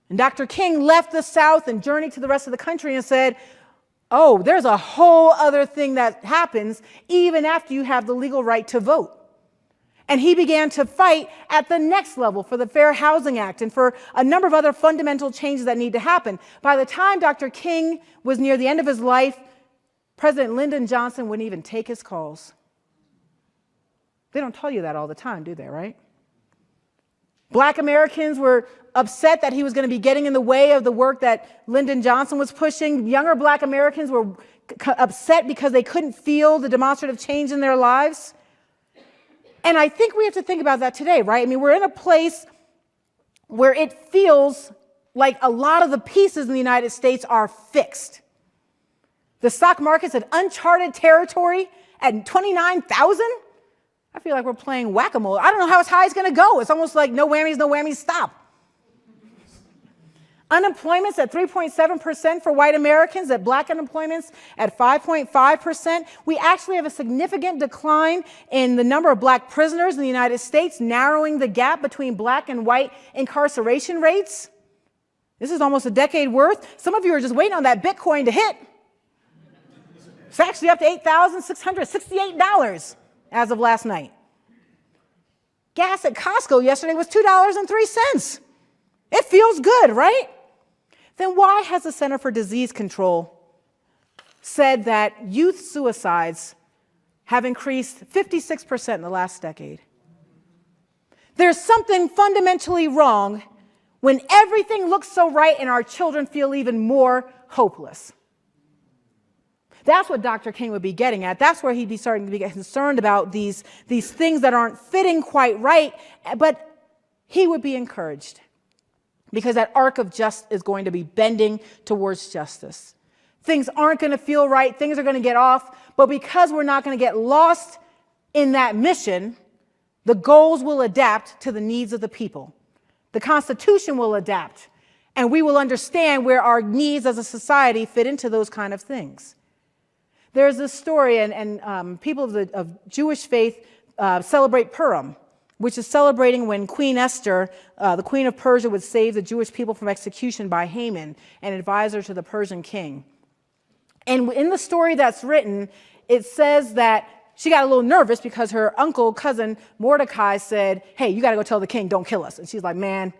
And Dr. King left the South and journeyed to the rest of the country and said, oh, there's a whole other thing that happens even after you have the legal right to vote. And he began to fight at the next level for the Fair Housing Act and for a number of other fundamental changes that need to happen. By the time Dr. King was near the end of his life, President Lyndon Johnson wouldn't even take his calls. They don't tell you that all the time, do they, right? Black Americans were upset that he was going to be getting in the way of the work that Lyndon Johnson was pushing. Younger Black Americans were upset because they couldn't feel the demonstrative change in their lives. And I think we have to think about that today, right? I mean, we're in a place where it feels like a lot of the pieces in the United States are fixed. The stock market's at uncharted territory at 29,000. I feel like we're playing whack-a-mole. I don't know how high it's going to go. It's almost like no whammies, stop. Unemployment's at 3.7% for white Americans, that Black unemployment's at 5.5%. We actually have a significant decline in the number of Black prisoners in the United States, narrowing the gap between Black and white incarceration rates. This is almost a decade worth. Some of you are just waiting on that Bitcoin to hit. It's actually up to $8,668 as of last night. Gas at Costco yesterday was $2.03. It feels good, right? Then why has the Center for Disease Control said that youth suicides have increased 56% in the last decade? There's something fundamentally wrong when everything looks so right and our children feel even more hopeless. That's what Dr. King would be getting at. That's where he'd be starting to get concerned about these things that aren't fitting quite right, but he would be encouraged. Because that arc of justice is going to be bending towards justice. Things aren't going to feel right. Things are going to get off. But because we're not going to get lost in that mission, the goals will adapt to the needs of the people. The Constitution will adapt. And we will understand where our needs as a society fit into those kind of things. There's this story, and people of Jewish faith celebrate Purim, which is celebrating when Queen Esther, the queen of Persia, would save the Jewish people from execution by Haman, an advisor to the Persian king. And in the story that's written, it says that she got a little nervous because her cousin Mordecai said, hey, you got to go tell the king, don't kill us. And she's like, man,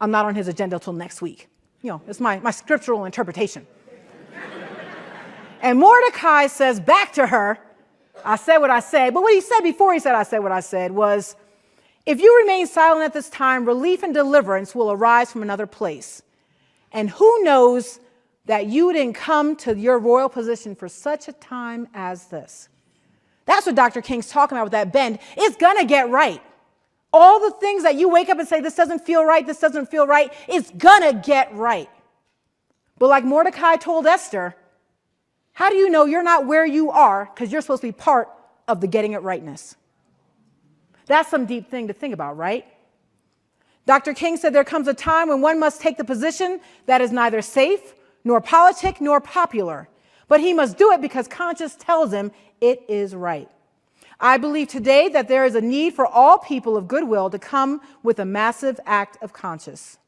I'm not on his agenda till next week. You know, it's my scriptural interpretation. And Mordecai says back to her, I said what I said. But what he said before he said I said what I said was, if you remain silent at this time, relief and deliverance will arise from another place. And who knows that you didn't come to your royal position for such a time as this? That's what Dr. King's talking about with that bend. It's going to get right. All the things that you wake up and say, this doesn't feel right, it's going to get right. But like Mordecai told Esther, how do you know you're not where you are because you're supposed to be part of the getting it rightness? That's some deep thing to think about, right? Dr. King said there comes a time when one must take the position that is neither safe, nor politic, nor popular. But he must do it because conscience tells him it is right. I believe today that there is a need for all people of goodwill to come with a massive act of conscience.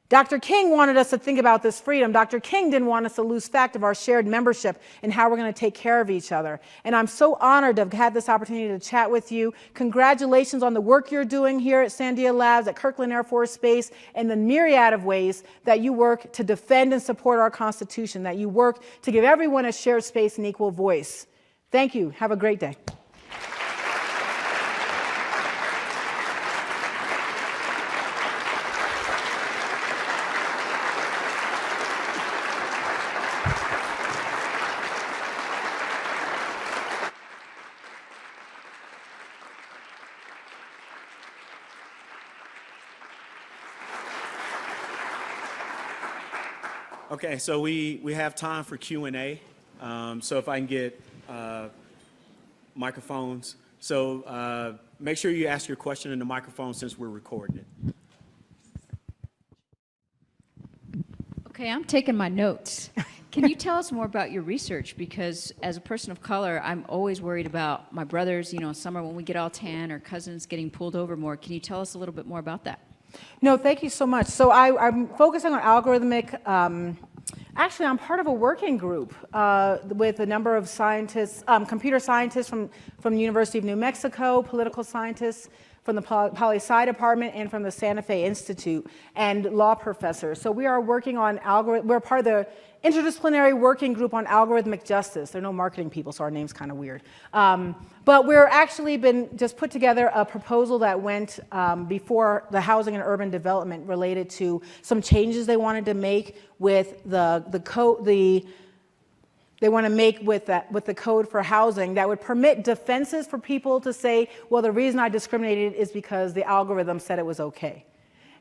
Dr. King wanted us to think about this freedom. Dr. King didn't want us to lose fact of our shared membership and how we're going to take care of each other. And I'm so honored to have had this opportunity to chat with you. Congratulations on the work you're doing here at Sandia Labs, at Kirkland Air Force Base, and the myriad of ways that you work to defend and support our Constitution, that you work to give everyone a shared space and equal voice. Thank you. Have a great day. Okay, so we have time for Q&A. So if I can get microphones. So make sure you ask your question in the microphone since we're recording it. Okay, I'm taking my notes. Can you tell us more about your research? Because as a person of color, I'm always worried about my brothers, in summer when we get all tan, or cousins getting pulled over more. Can you tell us a little bit more about that? No, thank you so much. So I'm focusing on algorithmic. Actually, I'm part of a working group with a number of scientists, computer scientists from the University of New Mexico, political scientists from the Poli-Sci Department, and from the Santa Fe Institute, and law professors. So we are working on we're part of the interdisciplinary working group on algorithmic justice. There are no marketing people, so our name's kind of weird. But we're actually just put together a proposal that went before the Housing and Urban Development related to some changes they wanted to make with the code, they want to make with the code for housing that would permit defenses for people to say, well, the reason I discriminated is because the algorithm said it was okay.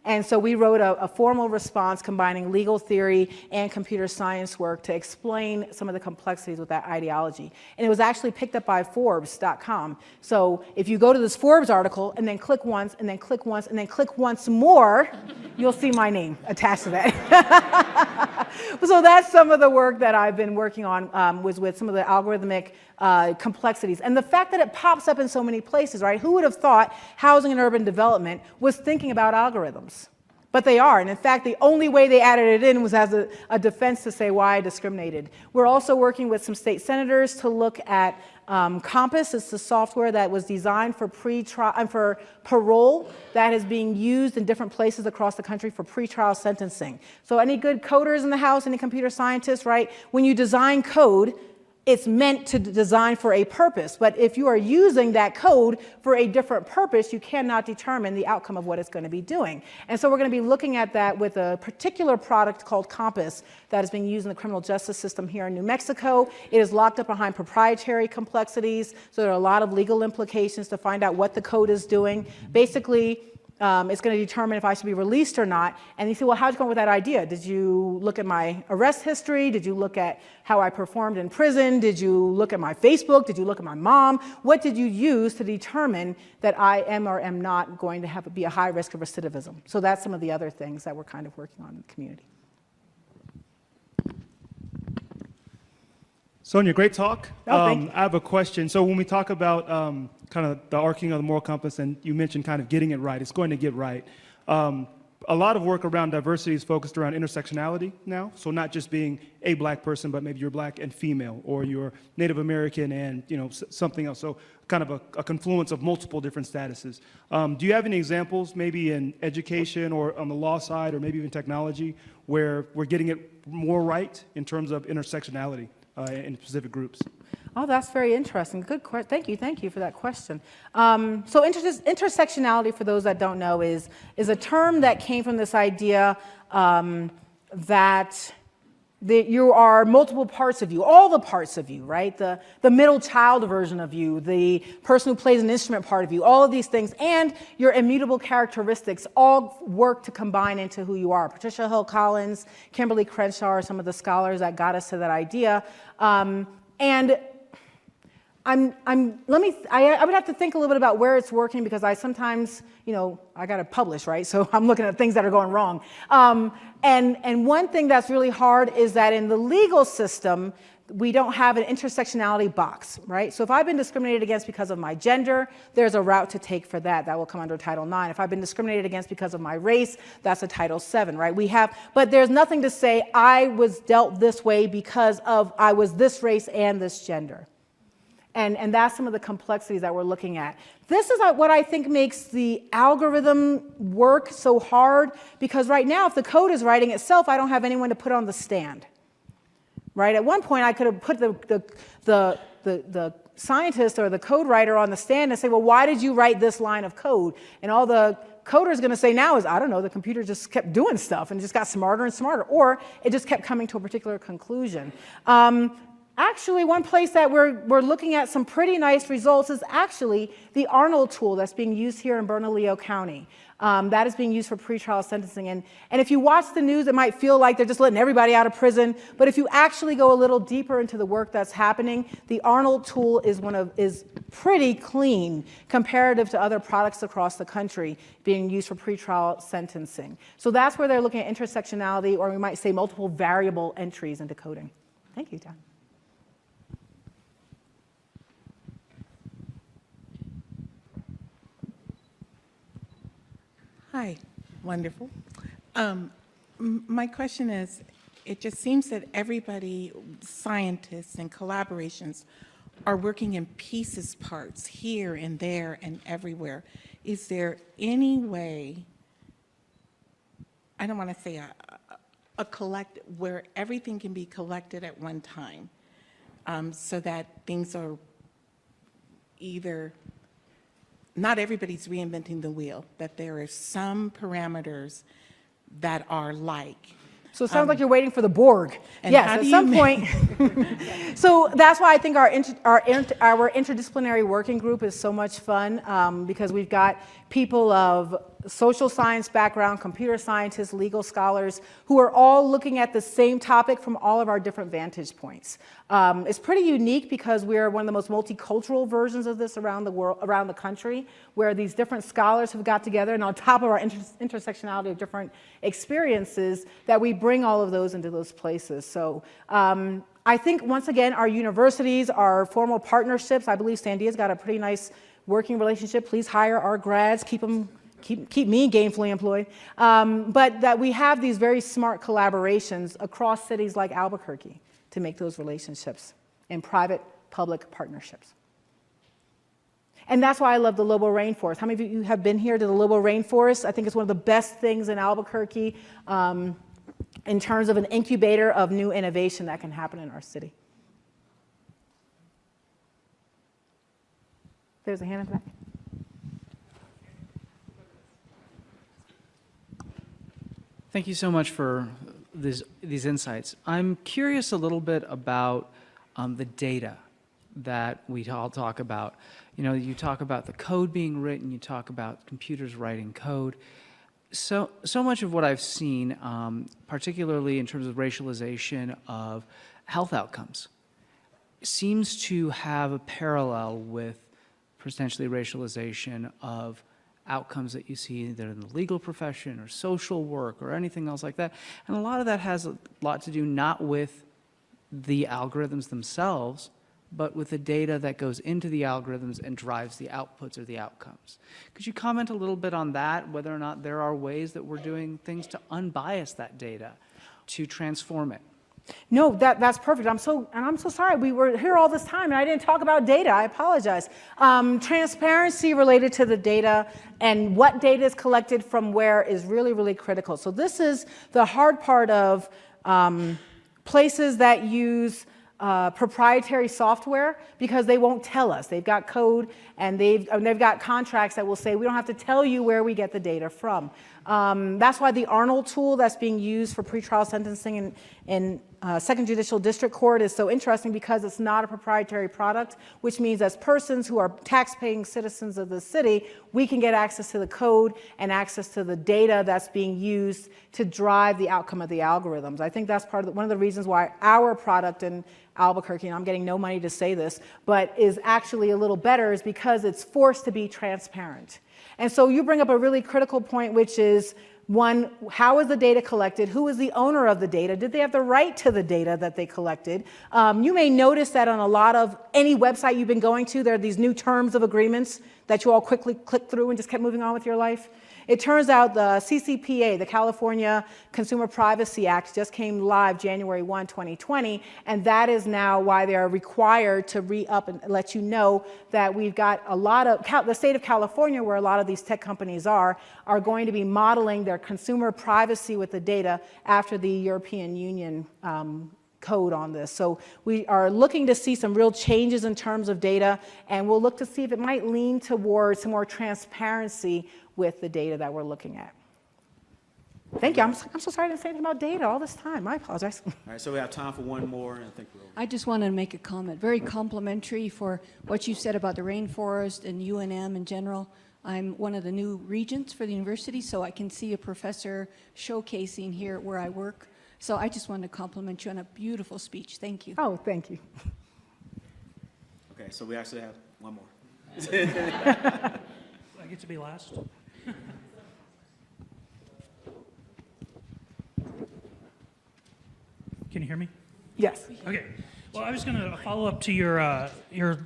And so we wrote a formal response combining legal theory and computer science work to explain some of the complexities with that ideology. And it was actually picked up by Forbes.com. So if you go to this Forbes article and then click once and then click once and then click once more, you'll see my name attached to that. So that's some of the work that I've been working on was with some of the algorithmic complexities. And the fact that it pops up in so many places, right? Who would have thought Housing and Urban Development was thinking about algorithms? But they are. And in fact, the only way they added it in was as a defense to say why I discriminated. We're also working with some state senators to look at Compass. It's the software that was designed for for parole that is being used in different places across the country for pretrial sentencing. So any good coders in the house, any computer scientists, right? When you design code, it's meant to design for a purpose. But if you are using that code for a different purpose, you cannot determine the outcome of what it's going to be doing. And so we're going to be looking at that with a particular product called Compass that is being used in the criminal justice system here in New Mexico. It is locked up behind proprietary complexities, so there are a lot of legal implications to find out what the code is doing. Basically, it's going to determine if I should be released or not. And you say, well, how'd you come up with that idea? Did you look at my arrest history? Did you look at how I performed in prison? Did you look at my Facebook? Did you look at my mom? What did you use to determine that I am or am not going to be a high risk of recidivism? So that's some of the other things that we're kind of working on in the community. Sonia, great talk. Oh, thank you. I have a question. So when we talk about kind of the arcing of the moral compass, and you mentioned kind of getting it right, it's going to get right. A lot of work around diversity is focused around intersectionality now. So not just being a black person, but maybe you're black and female, or you're Native American and something else. So kind of a confluence of multiple different statuses. Do you have any examples, maybe in education or on the law side, or maybe even technology, where we're getting it more right in terms of intersectionality in specific groups? Oh, that's very interesting. Good question. Thank you for that question. So intersectionality, for those that don't know, is a term that came from this idea that you are multiple parts of you, all the parts of you, right? The middle child version of you, the person who plays an instrument part of you, all of these things, and your immutable characteristics all work to combine into who you are. Patricia Hill Collins, Kimberly Crenshaw are some of the scholars that got us to that idea. And I would have to think a little bit about where it's working, because I sometimes, I got to publish, right? So I'm looking at things that are going wrong. And one thing that's really hard is that in the legal system, we don't have an intersectionality box, right? So if I've been discriminated against because of my gender, there's a route to take for that. That will come under Title IX. If I've been discriminated against because of my race, that's a Title VII, right? But there's nothing to say I was dealt this way because of I was this race and this gender. And that's some of the complexities that we're looking at. This is what I think makes the algorithm work so hard, because right now, if the code is writing itself, I don't have anyone to put on the stand. Right? At one point, I could have put the scientist or the code writer on the stand and say, well, why did you write this line of code? And all the coder is going to say now is, I don't know, the computer just kept doing stuff and just got smarter and smarter, or it just kept coming to a particular conclusion. Actually, one place that we're looking at some pretty nice results is actually the Arnold tool that's being used here in Bernalillo County. That is being used for pretrial sentencing. And if you watch the news, it might feel like they're just letting everybody out of prison. But if you actually go a little deeper into the work that's happening, the Arnold tool is pretty clean comparative to other products across the country being used for pretrial sentencing. So that's where they're looking at intersectionality, or we might say multiple variable entries into coding. Thank you, Dan. Hi, wonderful. My question is, it just seems that everybody, scientists and collaborations, are working in pieces, parts, here and there and everywhere. Is there any way, I don't want to say a collect, where everything can be collected at one time, so that things are either, not everybody's reinventing the wheel, that there are some parameters that are like. So it sounds like you're waiting for the Borg. And yes, how at do some you point. So that's why I think our interdisciplinary working group is so much fun, because we've got people of social science background, computer scientists, legal scholars, who are all looking at the same topic from all of our different vantage points. It's pretty unique because we're one of the most multicultural versions of this around the world, around the country, where these different scholars have got together, and on top of our intersectionality of different experiences, that we bring all of those into those places. So I think, once again, our universities, our formal partnerships, I believe Sandia's got a pretty nice working relationship. Please hire our grads, keep me gainfully employed. But that we have these very smart collaborations across cities like Albuquerque to make those relationships in private-public partnerships. And that's why I love the Lobo Rainforest. How many of you have been here to the Lobo Rainforest? I think it's one of the best things in Albuquerque in terms of an incubator of new innovation that can happen in our city. There's a hand in the back. Thank you so much for these insights. I'm curious a little bit about the data that we all talk about. You know, you talk about the code being written, you talk about computers writing code. So much of what I've seen, particularly in terms of racialization of health outcomes, seems to have a parallel with potentially racialization of outcomes that you see either in the legal profession or social work or anything else like that. And a lot of that has a lot to do not with the algorithms themselves, but with the data that goes into the algorithms and drives the outputs or the outcomes. Could you comment a little bit on that, whether or not there are ways that we're doing things to unbias that data, to transform it? No, that's perfect. I'm so sorry. We were here all this time and I didn't talk about data. I apologize. Transparency related to the data and what data is collected from where is really, really critical. So this is the hard part of places that use proprietary software, because they won't tell us. They've got code and they've got contracts that will say we don't have to tell you where we get the data from. That's why the Arnold tool that's being used for pretrial sentencing in Second Judicial District Court is so interesting, because it's not a proprietary product, which means as persons who are tax-paying citizens of the city, we can get access to the code and access to the data that's being used to drive the outcome of the algorithms. I think that's one of the reasons why our product in Albuquerque, and I'm getting no money to say this, but is actually a little better, is because it's forced to be transparent. And so you bring up a really critical point, which is One, how is the data collected? Who is the owner of the data? Did they have the right to the data that they collected? You may notice that on a lot of any website you've been going to, there are these new terms of agreements that you all quickly click through and just kept moving on with your life. It turns out the CCPA, the California Consumer Privacy Act, just came live January 1, 2020, and that is now why they are required to re-up and let you know that we've got a lot of, the state of California, where a lot of these tech companies are going to be modeling their consumer privacy with the data after the European Union code on this. So we are looking to see some real changes in terms of data, and we'll look to see if it might lean towards some more transparency with the data that we're looking at. Thank you. I'm so sorry I didn't say anything about data all this time. I apologize. All right, so we have time for one more, and I think we're over. I just wanted to make a comment, very complimentary for what you said about the rainforest and UNM in general. I'm one of the new regents for the university, so I can see a professor showcasing here where I work. So I just wanted to compliment you on a beautiful speech. Thank you. Oh, thank you. Okay, so we actually have one more. I get to be last? Can you hear me? Yes. Okay. Well, I was going to follow up to your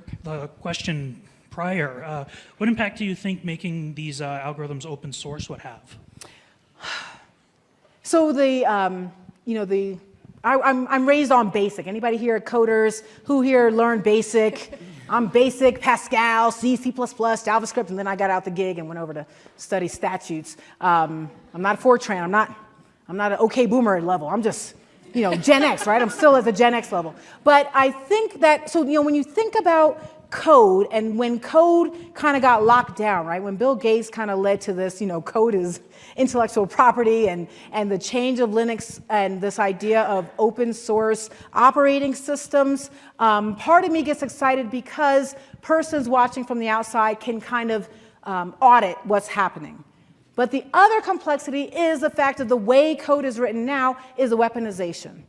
question prior. What impact do you think making these algorithms open source would have? So I'm raised on BASIC. Anybody here coders? Who here learned BASIC? I'm BASIC, Pascal, C, C++, JavaScript, and then I got out the gig and went over to study statutes. I'm not a Fortran. I'm not an OK Boomer level. I'm just, Gen X, right? I'm still at the Gen X level. But I think that, so, when you think about code, and when code kind of got locked down, right? When Bill Gates kind of led to this, code is intellectual property, and the change of Linux and this idea of open source operating systems, part of me gets excited because persons watching from the outside can kind of audit what's happening. But the other complexity is the fact that the way code is written now is a weaponization,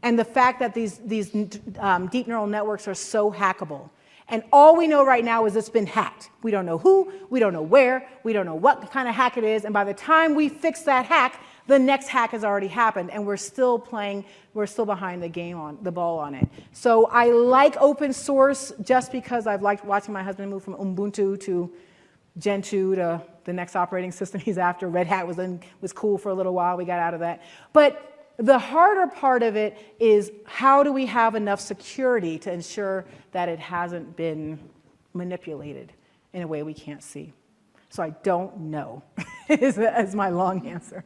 and the fact that these deep neural networks are so hackable. And all we know right now is it's been hacked. We don't know who, we don't know where, we don't know what kind of hack it is, and by the time we fix that hack, the next hack has already happened, and we're still behind the ball on it. So I like open source just because I've liked watching my husband move from Ubuntu to Gentoo to the next operating system he's after. Red Hat was cool for a little while, we got out of that. But the harder part of it is, how do we have enough security to ensure that it hasn't been manipulated in a way we can't see? So I don't know, is my long answer.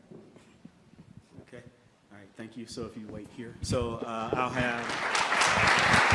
Okay, all right, thank you. So if you wait here. So I'll have